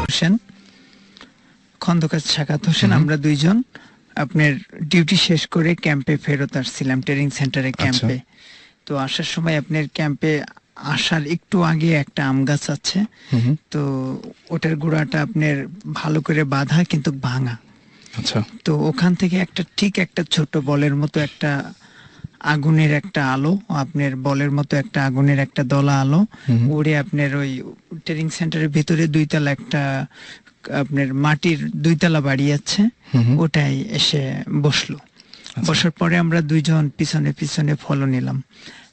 হোসেন, খন্দকার সাখাত হোসেন, আমরা দুইজন আপনার ডিউটি শেষ করে ক্যাম্পে ফেরত আসছিলাম, ট্রেনিং সেন্টারে ক্যাম্পে। তো আসার সময় আপনার ক্যাম্পে আসার একটু আগে একটা আম গাছ আছে, তো ওটার গোড়াটা আপনার ভালো করে বাঁধা কিন্তু ভাঙা। আচ্ছা। তো ওখান থেকে একটা ছোট বলের মতো একটা আগুনের একটা আলো, আপনার বলের মতো একটা আগুনের একটা দলা আলো উড়ে আপনার ওই ট্রেনিং সেন্টারের ভিতরে দুইতলা একটা আপনার মাটির দুইতলা বাড়ি আছে, ওটাই এসে বসলো। বসার পরে আমরা দুইজন পিছনে পিছনে ফলো নিলাম।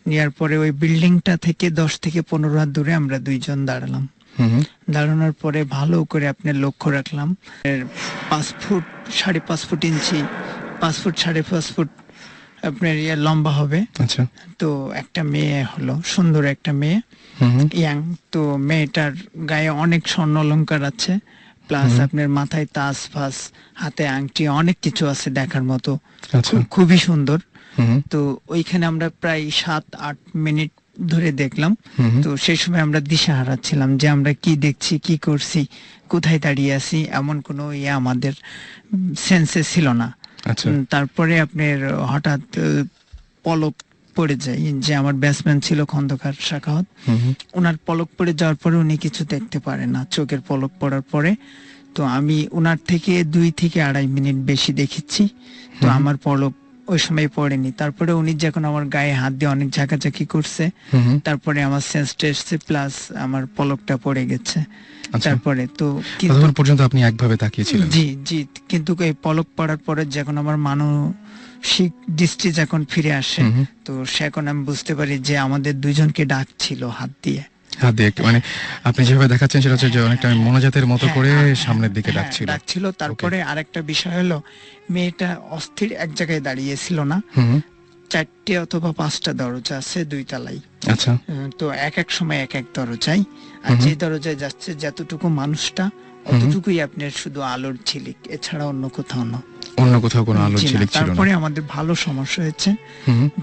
নেওয়ার পরে ওই বিল্ডিংটা থেকে 10 থেকে 15 হাত দূরে আমরা দুইজন দাঁড়ালাম। দাঁড়ানোর পরে ভালো করে আপনার লক্ষ্য রাখলাম, 5 ফুট 5.5 ফুট ইঞ্চি, 5 ফুট 5.5 ফুট আপনার লম্বা হবে। আচ্ছা। তো একটা মেয়ে হলো, সুন্দর একটা মেয়ে, ইয়াং। তো মেয়েটার গায়ে অনেক স্বর্ণ অলংকার আছে, প্লাস আপনার মাথায় তাজ ফাজ, হাতে আংটি, অনেক কিছু আছে দেখার মতো, খুবই সুন্দর। তো ওইখানে আমরা প্রায় 7-8 মিনিট ধরে দেখলাম। তো সেই সময় আমরা দিশাহারা ছিলাম যে আমরা কি দেখছি, কি করছি, কোথায় দাঁড়িয়ে আছি, এমন কোনো আমাদের সেন্সে ছিল না। তারপরে আপনার হঠাৎ পলক পড়ে যায়, যে আমার ব্যাটসম্যান ছিল খন্দকার সাখাওয়াত, ওনার পলক পড়ে যাওয়ার পরে উনি কিছু দেখতে পারে না, চোখের পলক পড়ার পরে। তো আমি ওনার থেকে 2 থেকে 2.5 মিনিট বেশি দেখেছি, তো আমার পলক ওই সময় পড়েনি। তারপরে উনি যখন আমার গায়ে হাত দিয়ে অনেক ঝাঁকাঝাঁকি করছে, তারপরে আমার সেন্স টেস্টে প্লাস আমার পলকটা পড়ে গেছে। তারপরে তো ততক্ষণ পর্যন্ত আপনি একভাবে তাকিয়েছিলেন? জি জি, কিন্তু এই পলক পড়ার পরে যখন আমার মানসিক দৃষ্টি যখন ফিরে আসে, তো সেখন আমি বুঝতে পারি যে আমাদের দুইজনকে ডাকছিল হাত দিয়ে। মানে আপনি যেভাবে দেখাচ্ছেন সেটা হচ্ছে যে অনেকটা মনোজাতের মতো করে সামনের দিকে ডাকছিল। তারপরে আরেকটা বিষয় হলো, মেয়েটা অস্থির এক জায়গায় দাঁড়িয়েছিল না, 4টে অথবা 5টা দরজা আছে 2 তলায়। আচ্ছা। তো এক সময় এক দরজায়, আর যে দরজায় যাচ্ছে যতটুকু মানুষটা, অতটুকুই আপনার শুধু আলোর ঝিলিক, এছাড়া অন্য কোথাও না, অন্য কোথাও কোনো আলোর ঝিলিক ছিল না। তারপরে আমাদের ভালো সমস্যা হয়েছে,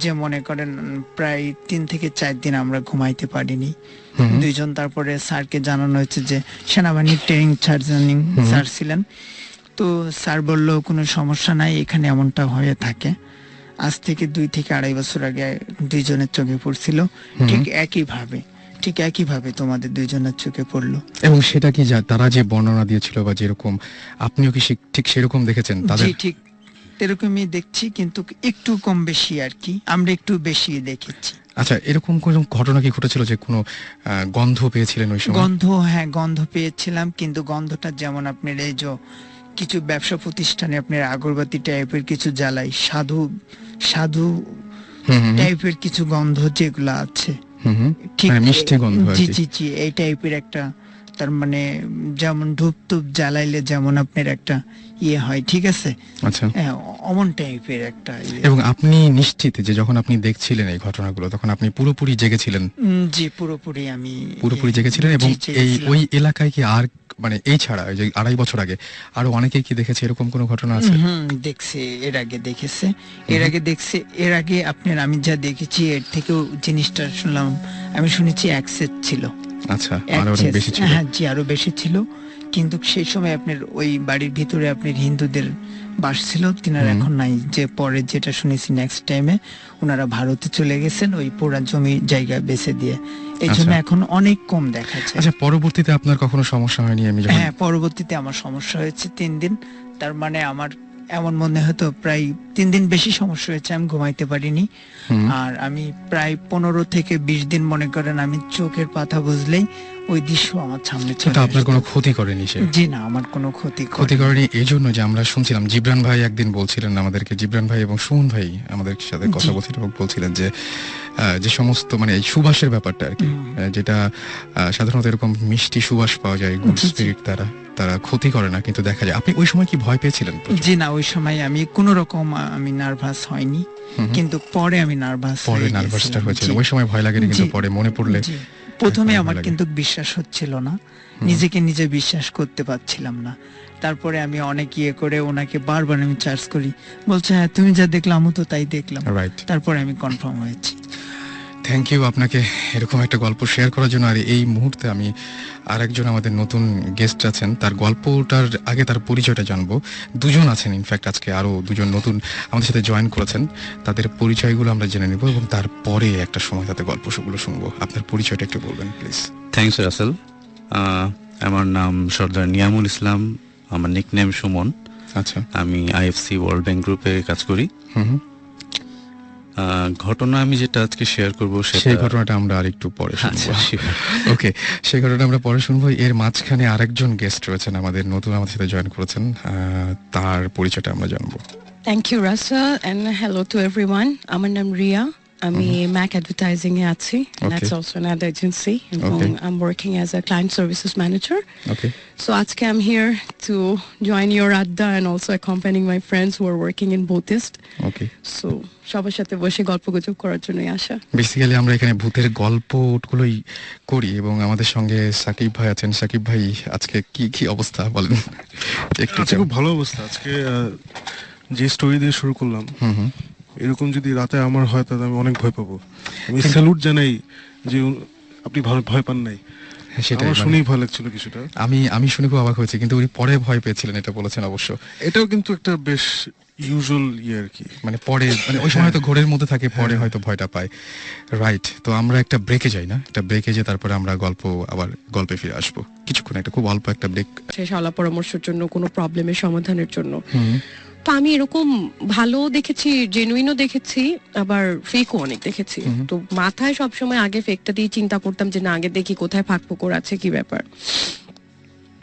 যে মনে করেন প্রায় 3 থেকে 4 দিন আমরা ঘুমাইতে পারিনি দুইজন। তারপরে স্যারকে জানানো হয়েছে যে সেনাবাহিনীর ট্রেনিং স্যার ছিলেন, তো স্যার বলল কোনো সমস্যা নাই, এখানে এমনটা হয়ে থাকে। আজ থেকে 2 থেকে 2.5 বছর আগে দুইজনের চোখে পড়ছিল, ঠিক একইভাবে তোমাদের দুইজনের চোখে পড়লো। এবং সেটা কি তারা যে বর্ণনা দিয়েছিল বা যেরকম, আপনিও কি ঠিক সেরকম দেখেছেন? জি, ঠিক এরকমই দেখছি, কিন্তু একটু কম বেশি আর কি, আমরা একটু বেশি দেখেছি। আচ্ছা, এরকম কোন ঘটনা কি ঘটেছিল যে কোনো গন্ধ পেয়েছিলেন ওই সময়? গন্ধ পেয়েছিলাম, কিন্তু গন্ধটা যেমন আপনার এই যে কিছু ব্যবসা প্রতিষ্ঠানে আপনার আগরবাতি টাইপের কিছু জ্বালাই, সাধু টাইপের কিছু গন্ধ যেগুলো আছে, ঠিক মিষ্টি গন্ধ। জি জি জি, এই টাইপের একটা, তার মানে যেমন ধূপ জ্বালাইলে যেমন আপনার একটা হয়, ঠিক আছে, আচ্ছা, অমন টাইপের একটা। এবং আপনি নিশ্চিত যে যখন আপনি দেখছিলেন এই ঘটনাগুলো, তখন আপনি পুরোপুরি জেগেছিলেন? জি, পুরোপুরি জেগেছিলেন। এবং ওই এলাকায় কি আর, মানে এই ছাড়া ওই যে 2.5 বছর আগে আরো অনেকেই কি দেখেছে এরকম কোনো ঘটনা আছে? দেখছে, এর আগে দেখছে, এর আগে আপনার আমি যা দেখেছি এর থেকেও জিনিসটা শুনলাম, আমি শুনেছি অ্যাক্সেস ছিল। আচ্ছা, আরো বেশি ছিল? হ্যাঁ জি, আরো বেশি ছিল। কিন্তু সেই সময় আপনার ওই বাড়ির ভিতরে আপনার হিন্দুদের বাস ছিল, তিনারা এখন নাই। যে পরে যেটা শুনেছি নেক্সট টাইমে ওনারা ভারতে চলে গেছেন, ওই পুরা জমি জায়গা বেচে দিয়ে, এই জন্য এখন অনেক কম দেখা যায়। আচ্ছা, পরবর্তীতে আপনার কখনো সমস্যা হয়নি? হ্যাঁ, পরবর্তীতে আমার সমস্যা হয়েছে 3 দিন। তার মানে আমার এমন মনে হতো প্রায় 3 দিন বেশি সমস্যা হয়েছে, আমি ঘুমাইতে পারিনি। আর আমি প্রায় 15 থেকে 20 দিন মনে করেন আমি চোখের পাতা বুঝলেই ওই দৃশ্য আমার সামনে চলে আসে। আপনার কোনো ক্ষতি করেনি সে? জি না, আমার কোনো ক্ষতি করেনি। এই জন্য যে আমরা শুনছিলাম, জিবরান ভাই একদিন বলছিলেন আমাদেরকে, জিবরান ভাই এবং সুমন ভাই আমাদের সাথে কথা বলছিলেন এবং বলছিলেন যে যে সমস্ত মানে এই সুবাসের ব্যাপারটা আর কি, যেটা সাধারণত এরকম মিষ্টি সুবাস পাওয়া যায়, গুড স্পিরিট, তারা ক্ষতি করে না, কিন্তু দেখা যায়। আপনি ওই সময় কি ভয় পেয়েছিলেন? জি না, ওই সময় আমি কোনো রকম আমি নার্ভাস হয়নি, কিন্তু পরে আমি নার্ভাসটা হয়েছিল। ওই সময় ভয় লাগে, কিন্তু পরে মনে পড়লে প্রথমে আমার কিন্তু বিশ্বাস হচ্ছিল না, নিজে বিশ্বাস করতে পারছিলাম না। তারপরে আমি অনেক করে ওনাকে বারবার আমি চার্জ করি, বলছে হ্যাঁ তুমি যা দেখলাম আমি তো তাই দেখলাম, তারপরে আমি কনফার্ম হয়েছি। থ্যাংক ইউ আপনাকে এরকম একটা গল্প শেয়ার করার জন্য। আর এই মুহূর্তে আমি আরেকজন আমাদের নতুন গেস্ট আছেন, তার গল্পটার আগে তার পরিচয়টা জানবো। দুজন আছেন, ইনফ্যাক্ট আজকে আরো দুজন নতুন আমাদের সাথে জয়েন করেছেন, তাদের পরিচয়গুলো আমরা জেনে নেব এবং তারপরে একটা সময় তাদের গল্পগুলো শুনবো। আপনার পরিচয়টা একটু বলবেন প্লিজ। থ্যাংকস রাসেল। আমার নাম সর্দার নিয়ামুল ইসলাম, আমার নিকনেম সুমন। আচ্ছা। আমি আইএফসি ওয়ার্ল্ড ব্যাংক গ্রুপে কাজ করি। হুম। ঘটনা আমি যেটা আজকে শেয়ার করব সেই ঘটনাটা আমরা আরেকটু পরে শুনবো। ওকে, সেই ঘটনাটা আমরা পরে শুনবো। এর মাঝখানে আরেকজন গেস্ট রয়েছেন আমাদের নতুন, আমাদের সাথে জয়েন করেছেন, তার পরিচয়টা আমরা জানবো। Thank you, Russell, and hello to everyone. আমার নাম রিয়া, আমি ম্যাক অ্যাডভার্টাইজিং এ আছি, and that's also an ad agency, and I'm working as a client services manager. Okay. So আজকে I'm here to join your adda and also accompanying my friends who are working in Buddhist. Okay. So সবার সাথে বসে গল্পগুজব করার জন্যই আসা। Basically আমরা এখানে ভূতের গল্পগুলোই করি এবং আমাদের সঙ্গে সাকিব ভাই আছেন। সাকিব ভাই, আজকে কি অবস্থা বলেন একটু। আজকে খুব ভালো অবস্থা। আজকে যে স্টোরি দিয়ে শুরু করলাম, এরকম যদি রাতে আমার হয় তাহলে আমি অনেক ভয় পাবো। আমি স্যালুট জানাই যে আপনি ভয় পান নাই। সেটা আমার শুনেই ভয় লাগছিল কিছুটা। আমি শুনে খুব অবাক হয়েছি, কিন্তু উনি পরে ভয় পেয়েছিলেন এটা বলেছেন অবশ্য। এটাও কিন্তু একটা বেশ ইউজুয়াল আর কি, মানে পরে, মানে ওই সময় হয়তো ঘোরের মধ্যে থাকে, পরে হয়তো ভয়টা পায়। রাইট। তো আমরা একটা ব্রেকে যাই না, একটা ব্রেকে যে তারপরে আমরা গল্পে ফিরে আসবো কিছুক্ষণ, একটা খুব অল্প একটা ব্রেক। শেষ আলা পরামর্শের জন্য, কোনো প্রবলেমের সমাধানের জন্য। তো আমি এরকম ভালো দেখেছি, জেনুইনও দেখেছি, আবার ফেকও অনেক দেখেছি। তো মাথায় সবসময় আগে ফেকটা দিয়ে চিন্তা করতাম যে না, আগে দেখি কোথায় ফাঁক ফোকর আছে, কি ব্যাপার।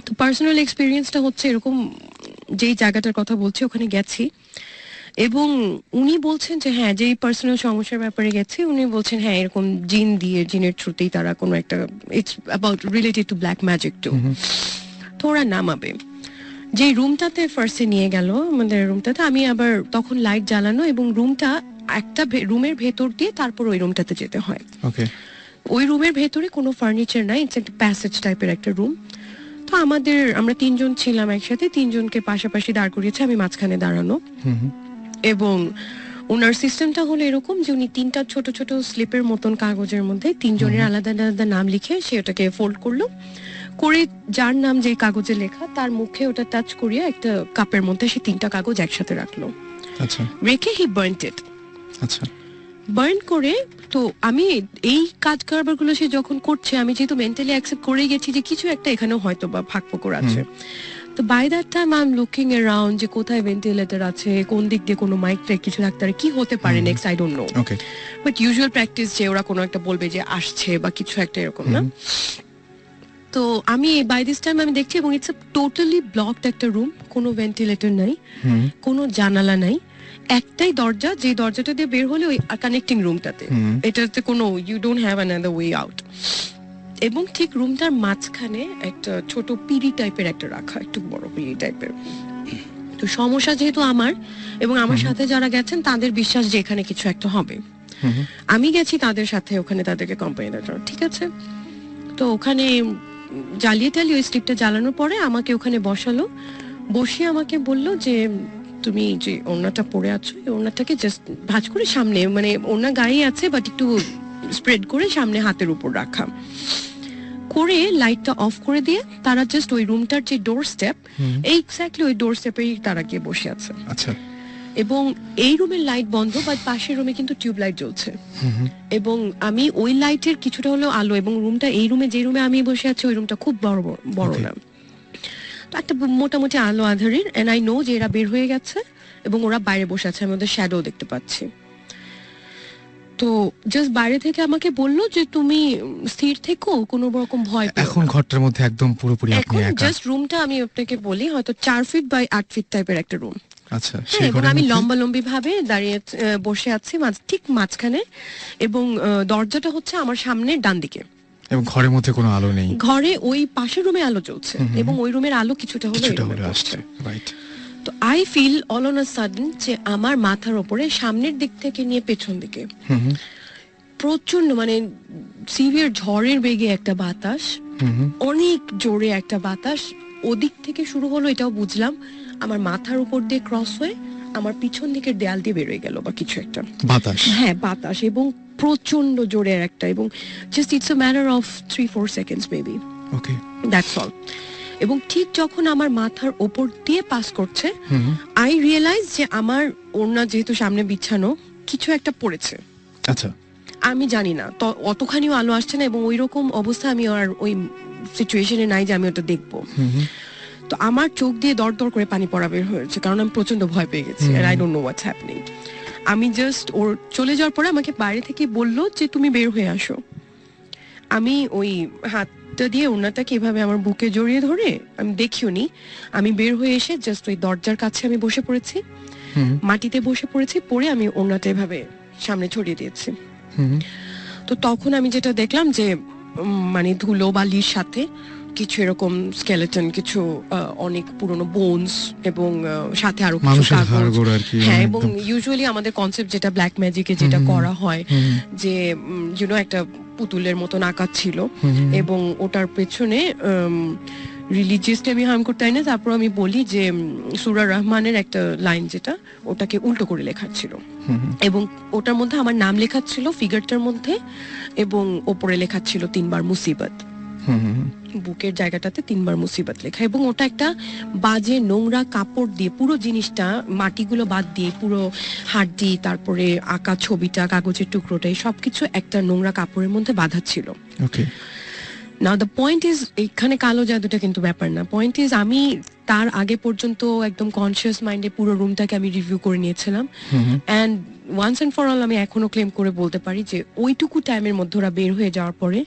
তো পার্সোনাল এক্সপিরিয়েন্সটা হচ্ছে এরকম, যেই জায়গাটার কথা বলছি ওখানে গেছি এবং উনি বলছেন যে হ্যাঁ, যেই পার্সোনাল সমস্যার ব্যাপারে গেছি, উনি বলছেন হ্যাঁ এরকম জিনের থ্রুতেই তারা কোনো একটা, it's about related to black magic to. তো ওরা নামাবে। যে রুমটাতে ফার্স্টে নিয়ে গেল, আমাদের রুমটাতে, আমি আবার তখন লাইট জ্বালানো এবং রুমটা একটা রুমের ভেতর দিয়ে তারপর ওই রুমটাতে যেতে হয়। ওকে। ওই রুমের ভেতরে কোনো ফার্নিচার নাই, ইটস একটা প্যাসেজ টাইপের একটা রুম। তো আমরা তিনজন ছিলাম একসাথে, তিনজনকে পাশাপাশি দাঁড় করিয়েছে, আমি মাঝখানে দাঁড়ানো। এবং ওনার সিস্টেমটা হলো এরকম যে উনি তিনটা ছোট ছোট স্লিপের মতন কাগজের মধ্যে তিনজনের আলাদা আলাদা নাম লিখে সে ওটাকে ফোল্ড করলো, করে যার নাম যে কাগজে লেখা তার মুখে ওটা টাচ করিয়ে একটা কাপের মধ্যে সে তিনটা কাগজ একসাথে রাখলো। আচ্ছা। রেখে হি বার্নড ইট। আচ্ছা। বার্ন করে, তো আমি এই কাজ কারবারগুলো সে যখন করছে, আমি যেহেতু মেন্টালি অ্যাকসেপ্ট করে গেছি যে কিছু একটা এখানেও হয়তো বা ফাঁক ফোকর আছে। তো by that time I am looking around যে কোথায় ভেন্টিলেটর আছে, কোন দিক দিয়ে কোনো মাইক টাইক কিছু রাখতে পারে, কি হতে পারে next, I don't no. Okay. But usual practice যে ওরা কোনো একটা বলবে যে আসছে বা কিছু একটা এরকম না। তো আমি বাই দিস টাইম আমি দেখছি এবং ইটস টোটালি ব্লকড একটা রুম, কোনো ভেন্টিলেটর নাই, কোনো জানালা নাই, একটাই দরজা, যে দরজাটা দিয়ে বের হলে ওই কানেক্টিং রুমটাতে, এটাতে কোনো you don't have another way out. এবং ঠিক রুমটার মাঝখানে একটা ছোট পিড়ি টাইপের একটা রাখা, একটু বড় পিড়ি টাইপের। তো সমস্যা যেহেতু আমার এবং আমার সাথে যারা গেছেন তাদের বিশ্বাস যে এখানে কিছু একটা হবে, আমি গেছি তাদের সাথে ওখানে তাদেরকে কোম্পানি দেওয়ার জন্য, ঠিক আছে। তো ওখানে জ্বালিয়ে ওই স্লিপটা জ্বালানোর পরে আমাকে ওখানে বসালো, বসিয়ে আমাকে বললো যে তুমি যে ওড়নাটা পরে আছো, এই ওড়নাটাকে জাস্ট ভাঁজ করে সামনে, মানে ওড়না গায়ে আছে বাট একটু স্প্রেড করে সামনে হাতের উপর রাখা, করে লাইটটা অফ করে দিয়ে তারা জাস্ট ওই রুমটার যে ডোর স্টেপ, এক্স্যাক্টলি ওই ডোর স্টেপেই তারা গিয়ে বসে আছে। আচ্ছা। এবং এই রুমের লাইট বন্ধ, বাট পাশের রুমে কিন্তু টিউব লাইট জ্বলছে। এবং আমি ওই লাইটের কিছুটা হলো আলো, এবং রুমটা, এই রুমে যে রুমে আমি বসে আছি ওই রুমটা খুব বড় না, তো একটা মোটামুটি আলো আধারের। এন্ড আই নো যে এরা বের হয়ে গেছে এবং ওরা বাইরে বসে আছে, আমি ওদের শ্যাডো দেখতে পাচ্ছি। তো জাস্ট বাইরে থেকে আমাকে বললো যে তুমি স্থির থেকো, কোনো রকম ভয় পেও না। এখন ঘরটার মধ্যে একদম পুরোপুরি আপনি এখন একা। জাস্ট রুমটা আমি আপনাকে বলি হয়তো 4 ফিট বাই 8 ফিট টাইপের একটা রুম। আচ্ছা। এবং আমি লম্বালম্বি ভাবে দাঁড়িয়ে বসে আছি ঠিক মাঝখানে, এবং দরজাটা হচ্ছে আমার সামনের ডান দিকে, এবং ঘরের মধ্যে কোনো আলো নেই। ঘরে ওই পাশের রুমে আলো জ্বলছে এবং ওই রুমের আলো কিছুটা হলে আসছে। রাইট। তো I feel all on a sudden যে আমার মাথার উপরে সামনের দিক থেকে নিয়ে পেছন দিকে প্রচন্ড, মানে সিভিয়ার ঝড়ের বেগে একটা বাতাস, অনেক জোরে একটা বাতাস ওদিক থেকে শুরু হলো, এটাও বুঝলাম, আমার মাথার উপর দিয়ে ক্রস হয়ে আমার পিছন দিকের দেয়াল দিয়ে বেরোয় গেল বা কিছু একটা। বাতাস। হ্যাঁ, বাতাস, এবং প্রচন্ড জোরের একটা, এবং just it's a matter of 3-4 seconds maybe, okay. That's all. এবং ঠিক যখন আমার মাথার ওপর দিয়ে পাস করছে, আই রিয়েলাইজ যে আমার ওড়না যেহেতু সামনে বিছানো, কিছু একটা পড়েছে। আচ্ছা। আমি জানি না, তো অতখানিও আলো আসছে না, এবং ওই রকম অবস্থা আমি আর ওই সিচুয়েশনে নাই যে আমি ওটা দেখবো। তো আমার চোখ দিয়ে দর দর করে পানি পড়া বের হয়েছে, কারণ আমি প্রচন্ড ভয় পেয়ে গেছি, আর I don't know what's happening. আমি জাস্ট ওর চলে যাওয়ার পরে আমাকে বাইরে থেকে বললো যে তুমি বের হয়ে আসো। আমি ওই হাতটা দিয়ে ওনাটাকে এভাবে আমার বুকে জড়িয়ে ধরে, আমি দেখিও নি, আমি বের হয়ে এসে জাস্ট ওই দরজার কাছে আমি বসে পড়েছি, মাটিতে বসে পড়েছি, পরে আমি ওনাটা এভাবে সামনে ছড়িয়ে দিয়েছি। তো তখন আমি যেটা দেখলাম যে মানে ধুলো বালির সাথে কিছু এরকম স্কেলেটন, কিছু অনেক পুরনো বোনস, এবং সাথে আরো কিছু মানুষের কাগজ। হাড়গোড় আর কি। হ্যাঁ, এবং একদম। ইউজুয়ালি আমাদের কনসেপ্ট যেটা ব্ল্যাক ম্যাজিকে যেটা করা হয়, যে ইউনো একটা পুতুলের মতন আঁকা ছিল, এবং ওটার পেছনে রিলিজিয়াসলি আমি হার্ম করতে চাই না, তারপর আমি বলি যে সূরা রহমানের একটা লাইন যেটা ওটাকে উল্টো করে লেখা ছিল, এবং ওটার মধ্যে আমার নাম লেখা ছিল ফিগারটার মধ্যে, এবং ওপরে লেখা ছিল 3 বার মুসিবত, বুকের জায়গাটাতে 3 বার মুসিবত লেখা। এবং ওটা একটা বাজে নোংরা কাপড় দিয়ে, পুরো জিনিসটা মাটিগুলো বাদ দিয়ে, পুরো হাড্ডি, তারপরে আঁকা ছবিটা, কাগজের টুকরোটা, এই সবকিছু একটা নোংরা কাপড়ের মধ্যে বাঁধা ছিল। ওকে। নাও দ্য পয়েন্ট ইজ, এখানে কালো জাদুটা কিন্তু ব্যাপার না। পয়েন্ট ইজ, আমি তার আগে পর্যন্ত একদম কনসিয়াস মাইন্ডে পুরো রুমটাকে আমি রিভিউ করে নিয়েছিলাম, and once and for all আমি এখনো ক্লেম করে বলতে পারি যে ওইটুকু টাইমের মধ্যে ওরা বের হয়ে যাওয়ার পরে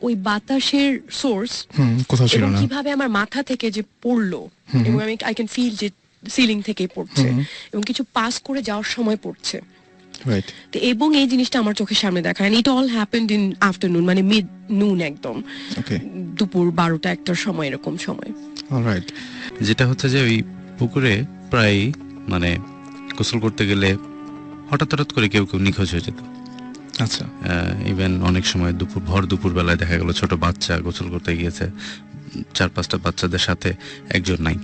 ওই বাতাসের সোর্স কোথাও ছিল এবং না। কিভাবে আমার মাথা থেকে যে পড়লো, এবং আমি আই ক্যান ফিল যে সিলিং থেকেই পড়ছে, এবং কিছু পাস করে যাওয়ার সময় পড়ছে, রাইট। তো এবং এই জিনিসটা আমার চোখের সামনে দেখা, and it all happened in afternoon, মানে মিড নুন, একদম ওকে। দুপুর 12টা-1টার সময়, এরকম সময়। অলরাইট। যেটা হচ্ছে যে ওই পুকুরে প্রায় মানে গোসল করতে গেলে হঠাৎ হঠাৎ করে কেউ কেউ নিখোঁজ হয়ে যেত। আচ্ছা। ইভেন অনেক সময় ভর দুপুর বেলায় দেখা গেল ছোট বাচ্চা গোসল করতে গিয়েছে, 4-5টা বাচ্চাদের সাথে একজন নাই।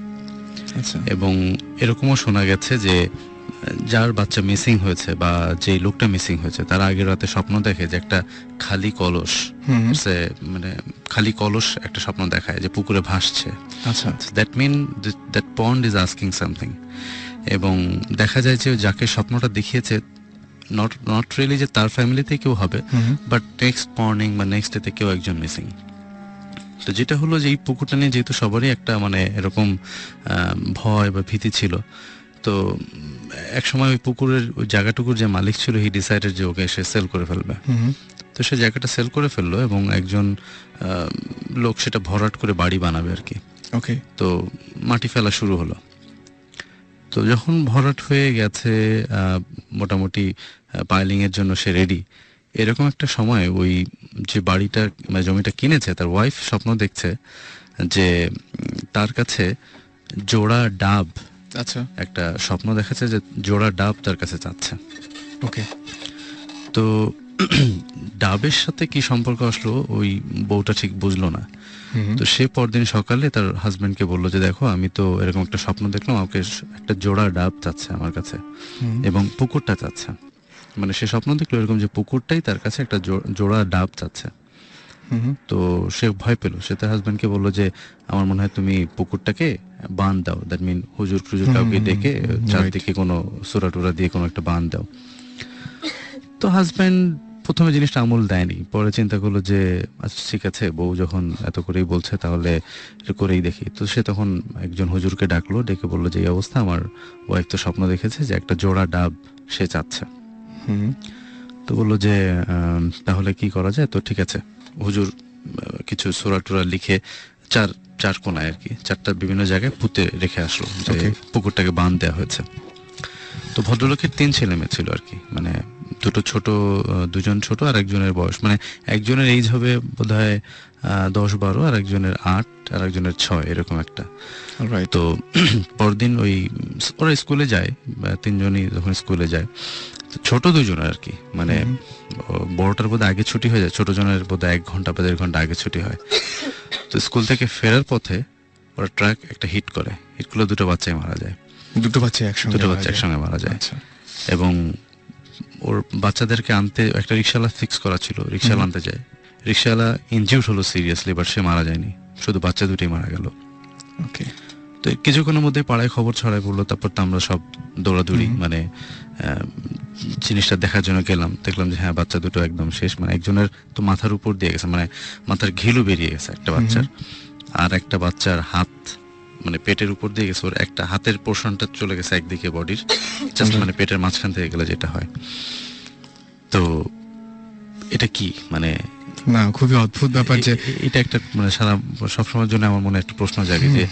আচ্ছা। এবং এরকমও শোনা গেছে যে যার বাচ্চা মিসিং হয়েছে বা যে লোকটা মিসিং হয়েছে তার আগের রাতে স্বপ্ন দেখে যে একটা খালি কলস, মানে খালি কলস একটা স্বপ্ন দেখায় যে পুকুরে ভাসছে। আচ্ছা। That mean that pond is asking something. এবং দেখা যায় যে যাকে স্বপ্নটা দেখিয়েছে নট রিয়েলি যে তার ফ্যামিলিতে কেউ হবে, বাট নেক্সট মর্নিং বা নেক্সট ডেতে কেউ একজন মিসিং। তো যেটা হলো যে এই পুকুরটা নিয়ে যেহেতু সবারই একটা মানে এরকম ভয় বা ভীতি ছিল, তো এক সময় ওই পুকুরের ওই জায়গাটুকুর যে মালিক ছিল, হি ডিসাইডেড যে ওকে সে সেল করে ফেলবে। তো সে জায়গাটা সেল করে ফেললো, এবং একজন লোক সেটা ভরাট করে বাড়ি বানাবে আর কি। ওকে। তো মাটি ফেলা শুরু হলো। তো যখন ভরাট হয়ে গেছে, মোটামুটি পাইলিং এর জন্য সে রেডি, এরকম একটা সময় ওই যে বাড়িটা মানে জমিটা কিনেছে তার ওয়াইফ স্বপ্ন দেখছে যে তার কাছে জোড়া ডাব, আচ্ছা। একটা স্বপ্ন দেখাচ্ছে যে জোড়া ডাব তার কাছে চাচ্ছে। ওকে। তো ডাবের সাথে কি সম্পর্ক আসলো ওই বউটা ঠিক বুঝলো না। তো সে পরদিন সকালে তার হাজবেন্ডকে বললো যে দেখো আমি তো এরকম একটা স্বপ্ন দেখলাম, আমাকে একটা জোড়া ডাব চাচ্ছে আমার কাছে, এবং পুকুরটা চাচ্ছে। মানে সে স্বপ্ন দেখলো এরকম যে পুকুরটাই তার কাছে একটা জোড়া ডাব চাচ্ছে। তো সে ভয় পেলো, সে তার হাজবেন্ডকে বললো যে আমার মনে হয় তুমি পুকুরটাকে বান দাও, দ্যাট মিন হুজুর টুজুর কাউকে ডেকে চারদিকে কোনো সুরা টুরা দিয়ে কোনো একটা বান দাও। তো হাজবেন্ড প্রথমে জিনিসটা আমল দেয়নি, পরে চিন্তা করলো যে আচ্ছা ঠিক আছে, বউ যখন এত করেই বলছে তাহলে এটা করেই দেখি। তো সে তখন একজন হুজুরকে ডাকলো, ডেকে বললো যে এই অবস্থা, আমার ওয়াইফ তো স্বপ্ন দেখেছে যে একটা জোড়া ডাব সে চাচ্ছে। তো বললো যে তাহলে কি করা যায়? তো ঠিক আছে, হুজুর কিছু সূরা টুরা লিখে চার কোনায় আর কি 4টা বিভিন্ন জায়গায় পুঁতে রেখে আসলো যে পুকুরটাকে বাঁধ দেওয়া হয়েছে। তো ভদ্রলোকের 3 ছেলে মেয়ে ছিল আর কি, মানে দুটো ছোট, দুজন ছোট আর একজনের বয়স, মানে একজনের এইজ হবে বোধহয় 10-12, আর একজনের 8 আর একজনের 6, এরকম একটা। তো পরদিন ওরা স্কুলে যায়, 3জনই যখন স্কুলে যায়, ছোট 2জনের আর কি, মানে বড়টার বোধহয় আগে ছুটি হয়ে যায়, ছোট জনের বোধহয় 1 ঘন্টা বা 1.5 ঘন্টা আগে ছুটি হয়। তো স্কুল থেকে ফেরার পথে ওরা ট্রাক একটা হিট করে, হিট করলে 2টো বাচ্চাই মারা যায়। দুটো বাচ্চা একসঙ্গে দুটো মারা বাচ্চা যায়। একসঙ্গে মারা যায়। আচ্ছা। এবং ওর বাচ্চাদেরকে আনতে একটা রিক্সাওয়ালা ফিক্স করা ছিল, রিক্সাওয়ালা আনতে যায়, রিক্সাওয়ালা ইনজিউর্ড হলো সিরিয়াসলি, বাট সে মারা যায়নি, শুধু বাচ্চা দুটোই মারা গেল। ওকে। তো কিছুক্ষণের মধ্যে পাড়ায় খবর ছড়ায় পড়লো, তারপর তো আমরা সব দৌড়াদৌড়ি মানে জিনিসটা দেখার জন্য গেলাম, দেখলাম যে হ্যাঁ বাচ্চা দুটো একদম শেষ, মানে একজনের তো মাথার উপর দিয়ে গেছে, মানে মাথার ঘিলু বেরিয়ে গেছে একটা বাচ্চার, আর একটা বাচ্চার হাত মানে পেটের উপর দিয়ে গেছে, ওর একটা হাতের পোর্শনটা চলে গেছে একদিকে বডির, জাস্ট মানে পেটের মাঝখান থেকে গেলে যেটা হয়। তো এটা কি মানে না, খুবই অদ্ভুত ব্যাপার যে এটা একটা মানে সারা সবসময়ের জন্য আমার মনে একটা প্রশ্ন জাগে যে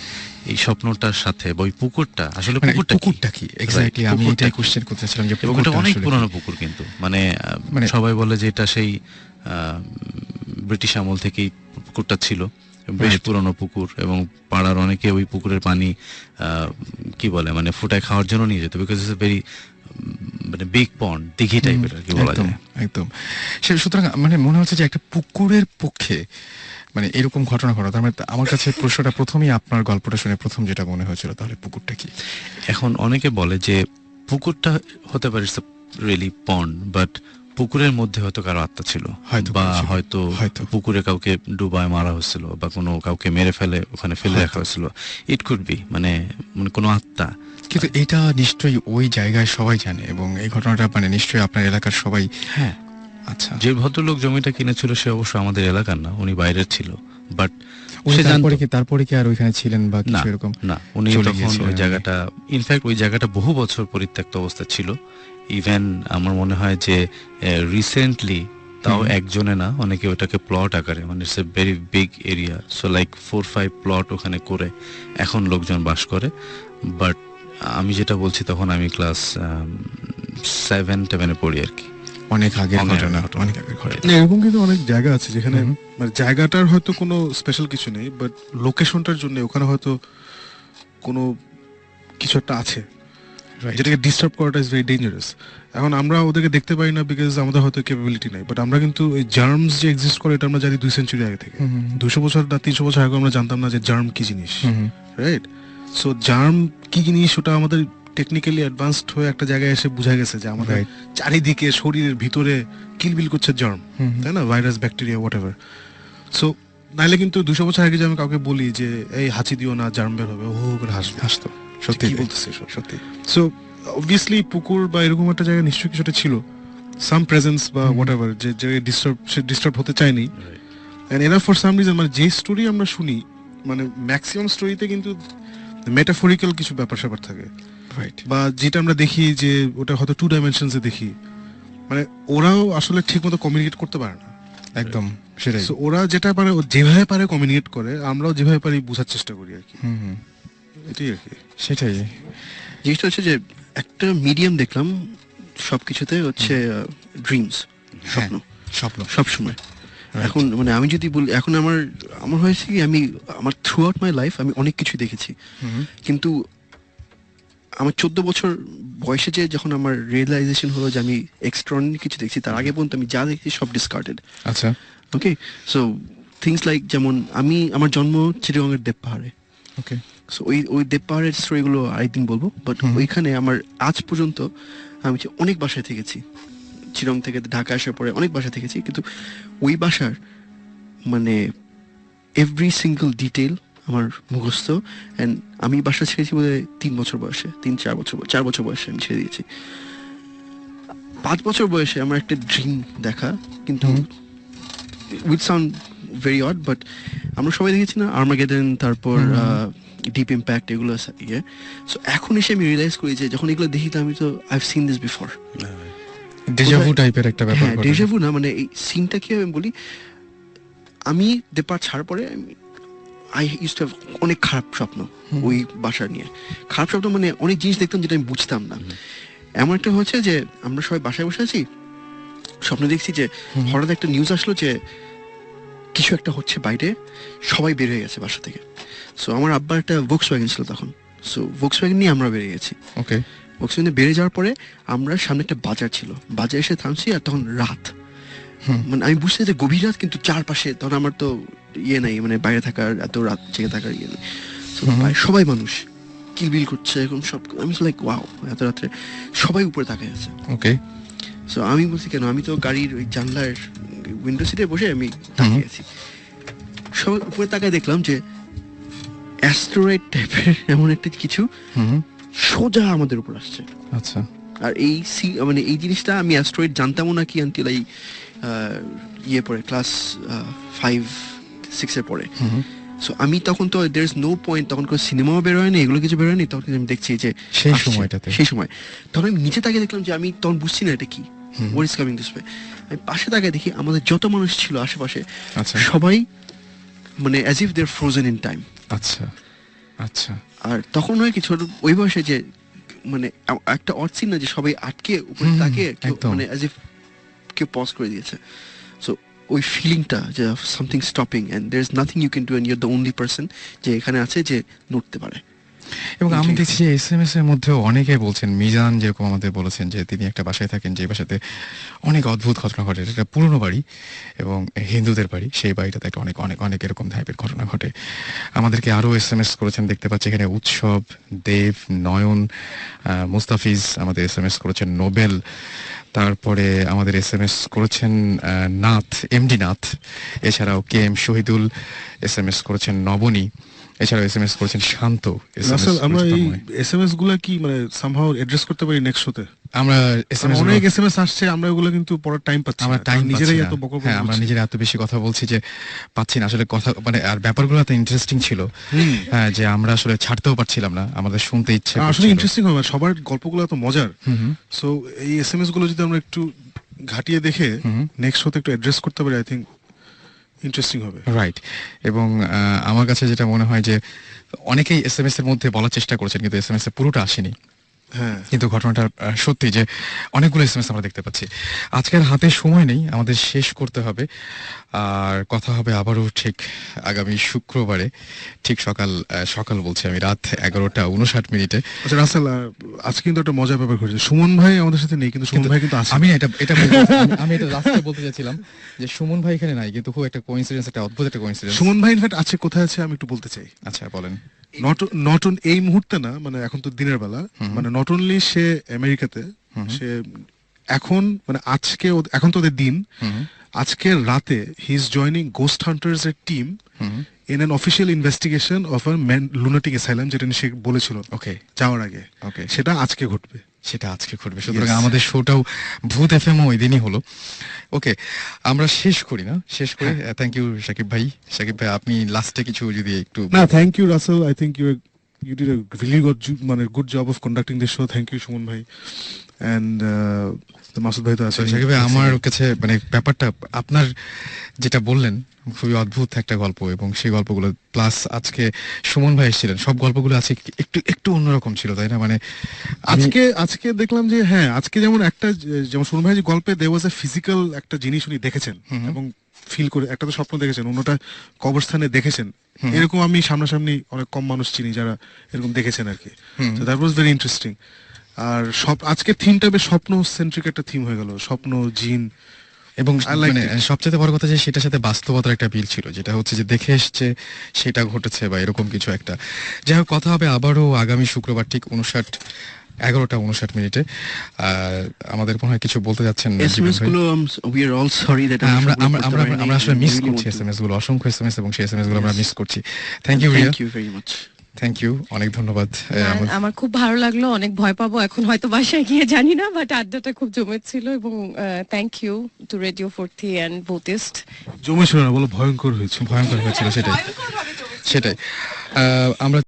এই স্বপ্নটার সাথে ওই পুকুরটা আসলে মানে পুকুরটা পুকুরটা কি এক্স্যাক্টলি, আমি পুকুরটা এটাই কি? কোশ্চেন করতেছিলাম যে এবং এটা পুকুরটা অনেক আসলে পুরানো কি? পুকুর কিন্তু মানে মানে- সবাই বলে যে এটা সেই ব্রিটিশ আমল থেকেই পুকুরটা ছিল, বেশ Right. পুরনো পুকুর, এবং পাড়ার অনেকে ওই পুকুরের পানি কি বলে মানে ফুটায় খাওয়ার জন্য নিয়ে যেত, বিকজ ইটস ভেরি মানে বিগ পন্ড, দিঘি টাইপের আর কি বলা একদম যায়। একদম। সুতরাং মানে মনে হচ্ছে যে একটা পুকুরের পক্ষে মানে এরকম ঘটনা ঘটা, তার মানে আমার কাছে প্রশ্নটা প্রথমেই আপনার গল্পটা শুনে প্রথম যেটা মনে হয়েছিল, তাহলে পুকুরটা কি? এখন অনেকে বলে যে পুকুরটা হতে পারে রিয়েলি পন্ড, বাট পুকুরের মধ্যে হয়তো কারো আত্মা ছিল, হয়তো বা ছিল, হয়তো হয়তো। পুকুরে কাউকে ডুবায় মারা হয়েছিল, বা কোনো কাউকে মেরে ফেলে ওখানে ফেলে রাখা হয়েছিল, ইট কুড বি মানে মানে কোনো আত্মা। কিন্তু এটা নিশ্চয়ই ওই জায়গায় সবাই জানে, এবং এই ঘটনাটা মানে নিশ্চয়ই আপনার এলাকার সবাই। হ্যাঁ, আচ্ছা। যে ভদ্রলোক জমিটা কিনেছিল সে অবশ্য আমাদের এলাকার না, উনি বাইরের ছিল, বাট উনি সে জানতো তারপরে কি আর ওইখানে ছিলেন বা না, কিছু এরকম? না, উনি চলে তখন গিয়েছিলেন ওই উনি। জায়গাটা, ইনফ্যাক্ট ওই জায়গাটা বহু বছর পরিত্যক্ত অবস্থা ছিল। ইভেন আমার মনে হয় যে রিসেন্টলি তাও একজনে না, অনেকে ওটাকে প্লট আকারে, মানে it's a very big area, so like 4-5 plot ওখানে করে এখন লোকজন বাস করে। বাট আমি যেটা বলছি তখন আমি ক্লাস 7-7 পড়ি আর কি। অনেক আগের অনেক ঘটনা, আগের ঘটনা। অনেক আগের ঘটনা। না, এরকম কিন্তু অনেক জায়গা আছে যেখানে মানে জায়গাটার হয়তো কোনো স্পেশাল কিছু নেই, বাট লোকেশনটার জন্য ওখানে হয়তো কোনো কিছু একটা আছে Right. যেটাকে ডিস্টার্ব করাটা ইজ ভেরি ডেঞ্জারাস। এখন আমরা ওদেরকে দেখতে পাই না বিকজ আমাদের হয়তো ক্যাপাবিলিটি নাই, বাট আমরা কিন্তু এই জার্মস যে এক্সিস্ট করে এটা আমরা জানি 2 সেঞ্চুরি আগে থেকে। 200 বছর বা 300 বছর আগে আমরা জানতাম না যে জার্ম কি জিনিস, রাইট? সো জার্ম কি জিনিস ওটা আমাদের টেকনিক্যালি অ্যাডভান্সড হয়ে একটা জায়গায় এসে বোঝা গেছে যে আমাদের Right. চারিদিকে শরীরের ভিতরে কিলবিল করছে জার্ম, তাই না? Virus, bacteria, what ever. So নাইলে কিন্তু 200 বছর আগে যে আমি কাউকে বলি যে এই হাঁচি দিও না জার্ম বের হবে, ও করে হাসবে, হাসতো, সত্যি কি বলতেছে এসব? সত্যি। সো অবভিয়াসলি পুকুর বা এরকম একটা জায়গায় নিশ্চয়ই কিছুটা ছিল, সাম প্রেজেন্স বা হোয়াট এভার, যে ডিস্টার্ব হতে চায়নি। এন্ড এরা ফর সাম রিজন মানে যে স্টোরি আমরা শুনি, মানে ম্যাক্সিমাম স্টোরিতে কিন্তু মেটাফরিক্যাল কিছু ব্যাপার স্যাপার থাকে, রাইট। বা যেটা আমরা দেখি যে ওটা হয়তো 2 ডাইমেনশনসে দেখি, মানে ওরাও আসলে ঠিকমতো কমিউনিকেট করতে পারে না। একদম সেটাই। So ওরা যেটা পারে, ও যেভাবে পারে কমিউনিকেট করে, আমরাও যেভাবে পারি বোঝার চেষ্টা করি আর কি, এটাই আর কি। সেটাই। জিনিসটা হচ্ছে যে একটা মিডিয়াম দেখলাম সবকিছুতে হচ্ছে ড্রিমস, স্বপ্ন, স্বপ্ন সব সময়। এখন মানে আমি যদি বলি, এখন আমার হয়েছে কি, আমি আমার থ্রু আউট মাই লাইফ আমি অনেক কিছু দেখেছি, কিন্তু আমার 14 বছর বয়সে যে যখন আমার রিয়েলাইজেশন হলো যে আমি এক্সট্রাঅর্ডিনারি কিছু দেখছি, তার আগে পর্যন্ত আমি যা দেখছি সব ডিসকার্ডেড। আচ্ছা। ওকে, সো থিংস লাইক যেমন আমার জন্ম চিটাগংয়ের দেব পাহাড়ে। ওকে। সো ওই দেব পাহাড়ের স্টোরিগুলো আরেকদিন বলবো, বাট ওইখানে আমার আজ পর্যন্ত আমি যে অনেক বাসায় থেকেছি, চিরং থেকে ঢাকা আসার পরে অনেক বাসায় থেকেছি, কিন্তু ওই বাসার মানে এভরি সিঙ্গল ডিটেল আমার মুখস্থ। অ্যান্ড আমি বাসা ছেড়েছি বোধহয় 3 বছর বয়সে, 4 বছর বয়সে আমি ছেড়ে দিয়েছি। 5 বছর বয়সে আমার একটা ড্রিম দেখা, কিন্তু with sound very odd, but আমরা সবাই দেখেছি না আর্মাগেডন, তারপর ডিপ ইম্প্যাক্ট, এগুলো ইয়ে। সো এখন এসে আমি রিয়েলাইজ করি যে যখন এগুলো দেখি, তো আমি তো I have seen this before. Déjà vu টাইপের একটা ব্যাপার। হ্যাঁ, ডেজাভু না, মানে এই সিনটা কি আমি বলি, আমি দেপার ছাড়ার পরে আই ইউজড টু হ্যাভ অনেক খারাপ স্বপ্ন ওই বাসা নিয়ে। খারাপ স্বপ্ন মানে অনেক জিনিস দেখতাম যেটা আমি বুঝতাম না। এমন একটা হচ্ছে যে আমরা সবাই বাসায় বসে আছি, স্বপ্ন দেখছি যে হঠাৎ একটা নিউজ আসলো যে কিছু একটা হচ্ছে বাইরে, সবাই বের হয়ে গেছে বাসা থেকে। সো আমার আব্বার একটা ভোক্সওয়াগন ছিল তখন, সো ভোক্সওয়াগন নিয়ে আমরা বেরিয়ে গেছি। ওকে। ভোক্সওয়াগনে বেরিয়ে যাওয়ার পরে আমরা সামনে একটা বাজার ছিল, বাজারে এসে থামছি, আর তখন রাত, মানে আমি বুঝতে যে গভীর রাত, কিন্তু চারপাশে তখন আমার তো ইয়ে নাই, মানে বাইরে থাকার, এত রাত জেগে থাকার ইয়ে নেই। সবাই মানুষ, কিলবিল করছে এরকম সব, আমি লাইক ওয়াও, এত রাত্রে সবাই উপরে তাকায় আছে। ওকে। সো আমি বলছি কেন, আমি তো গাড়ির ওই জানলার উইন্ডো সিটে বসে আমি তাকিয়ে আছি, সবাই উপরে তাকায় দেখলাম যে অ্যাস্টেরয়েড টাইপের এমন একটা কিছু সোজা আমাদের উপর আসছে। আচ্ছা। আর এই মানে এই জিনিসটা আমি অ্যাস্টেরয়েড জানতামও না কি আনটিল এই ইয়ে পড়ে ক্লাস 5-6 এ পড়ে। সো আমি তখন তো দের ইজ নো পয়েন্ট, তখন কোনো সিনেমাও বের হয়নি, এগুলো কিছু বের হয়নি, তখন আমি দেখছি যে সেই আসছে। সময়টাতে সেই সময় তখন আমি নিচে তাকিয়ে দেখলাম যে আমি তখন বুঝছি না এটা কি, what is coming this way. আমি পাশে তাকিয়ে দেখি আমাদের যত মানুষ ছিল আশেপাশে আচ্ছা সবাই মানে as if they are frozen in time. আচ্ছা আচ্ছা। আর তখন হয় কি ছোট ওই বয়সে যে মানে একটা অর্থিন না যে সবাই আটকে উপরে তাকিয়ে একদম। মানে অ্যাজ ইফ কেউ পজ করে দিয়েছে। সো ওই ফিলিংটা যে something stopping and there is nothing you can do and you are the only person যে এখানে আছে যে নড়তে পারে। এবং আমি দেখছি যে এসএমএস এর মধ্যেও অনেকে বলছেন, মিজান যেরকম আমাদের বলেছেন যে তিনি একটা বাসায় থাকেন, যে বাসাতে অনেক অদ্ভুত ঘটনা ঘটে, এটা পুরনো বাড়ি এবং হিন্দুদের বাড়ি, সেই বাড়িটাতে একটা অনেক অনেক অনেক এরকম টাইপের ঘটনা ঘটে। আমাদেরকে আরো এসএমএস করেছেন, দেখতে পাচ্ছি এখানে উৎসব, দেব, নয়ন, মুস্তাফিজ আমাদের এসএমএস করেছেন, নোবেল, তারপরে আমাদের এসএমএস করেছেন নাথ, এমডি নাথ, এছাড়াও কে এম শহীদুল এসএমএস করেছেন, নবনী, এছাড়াও এসএমএস করেছেন শান্ত। রাসেল, আমরা এই এসএমএস গুলা কি মানে সামহাউ অ্যাড্রেস করতে পারি নেক্সট শোতে? আমরা এসএমএস অনেক এসএমএস আসছে, আমরা ওগুলো কিন্তু পড়ার টাইম পাচ্ছি না, আমরা টাইম নিজেরাই এত বকর হ্যাঁ, আমরা নিজেরা এত বেশি কথা বলছি যে পাচ্ছি না আসলে কথা, মানে আর ব্যাপারগুলো এত ইন্টারেস্টিং ছিল হ্যাঁ যে আমরা আসলে ছাড়তেও পারছিলাম না, আমাদের শুনতে ইচ্ছে আসলে ইন্টারেস্টিং হবে, সবার গল্পগুলো এত মজার। সো এই এসএমএস গুলো যদি আমরা একটু ঘাটিয়ে দেখে নেক্সট শোতে একটু অ্যাড্রেস করতে পারি, আই থিংক ইন্টারেস্টিং হবে। রাইট। এবং আমার কাছে যেটা মনে হয় যে অনেকেই এসএমএস এর মধ্যে বলার চেষ্টা করেছেন, কিন্তু এসএমএস এ পুরোটা আসেনি। হ্যাঁ, কিন্তু ঘটনাটা সত্যি যে অনেকগুলো এসএমএস আমরা দেখতে পাচ্ছি। আজকের হাতে সময় নেই, আমাদের শেষ করতে হবে। আর কথা হবে আবারও ঠিক আগামী শুক্রবারে, ঠিক সকাল বলছি আমি, রাত 11:59। আচ্ছা রাসেল, আজকে কিন্তু একটা মজার ব্যাপার ঘটেছে। সুমন ভাই আমাদের সাথে নেই, কিন্তু সুমন ভাই কিন্তু আছে। আমি আমি এটা লাস্টে বলতে চাইছিলাম যে সুমন ভাই এখানে নাই, কিন্তু খুব একটা কোইন্সিডেন্স, একটা অদ্ভুত একটা কোইন্সিডেন্স। সুমন ভাই ইনফ্যাক্ট আছে, কোথায় আছে আমি একটু বলতে চাই। আচ্ছা বলেন। নট অন এই মুহূর্তে না, মানে এখন তো দিনের বেলা, মানে নট অনলি সে আমেরিকাতে, সে এখন মানে আজকে এখন তো ওদের দিন, আজকে রাতে he is joining ghost hunters এর team in an official investigation of a lunatic asylum, যেটা সে বলেছিল ওকে যাওয়ার আগে। ওকে, সেটা আজকে ঘটবে। সেটা আজকে ঘটবে। সুতরাং আমাদের শোটাও ভূত এফএম ওই দিনই হলো। ওকে, আমরা শেষ করি থ্যাংক ইউ শাকিব ভাই। আপনি লাস্টে কিছু যদি একটু না, thank you Russell, I think you did a really good job of conducting this show. Thank you Suman ভাই, and মাসুদ ভাই তো আছে। শাকিব ভাই, আমার কাছে মানে ব্যাপারটা আপনার যেটা বললেন খুবই অদ্ভুত একটা গল্প, এবং সেই গল্পগুলো প্লাস আজকে সুমন ভাই এসেছিলেন, সব গল্পগুলো আছে একটু অন্যরকম ছিল, তাই না? মানে আজকে দেখলাম যে হ্যাঁ, আজকে যেমন যেমন সুমন ভাই যে গল্পে there was a physical একটা জিনিস উনি দেখেছেন এবং ফিল করে, একটা তো স্বপ্ন দেখেছেন, অন্যটা কবরস্থানে দেখেছেন। এরকম আমি সামনাসামনি অনেক কম মানুষ চিনি যারা এরকম দেখেছেন আর কি। So that was very interesting. আর আজকের থিমটা বেশ স্বপ্ন সেন্ট্রিক একটা থিম হয়ে গেল, স্বপ্ন, জিন, এবং মানে সবচেয়ে বড় কথা যে সেটার সাথে বাস্তবতার একটা বিল ছিল, যেটা হচ্ছে যে দেখে এসছে সেটা ঘটেছে বা এরকম কিছু একটা। যাই হোক, কথা হবে আবারও আগামী শুক্রবার ঠিক 11:59। আমাদের মনে হয় কিছু বলতে যাচ্ছেন এসএমএস গুলো we are all sorry that আমরা আসলে মিস করছি এসএমএস গুলো, অসংখ্য এসএমএস, এবং সেই এসএমএস গুলো আমরা মিস করছি। Thank you Riya, thank you very much. Thank you, অনেক ধন্যবাদ। আমার খুব ভালো লাগলো, অনেক ভয় পাবো এখন হয়তো বাসায় গিয়ে, জানি না, বাট আড্ডাটা খুব জমেছিল। এবং thank you to radio 40 and ভোটিস্ট। জমেছিল না বলো, ভয়ঙ্কর হয়েছিল সেটাই। আমরা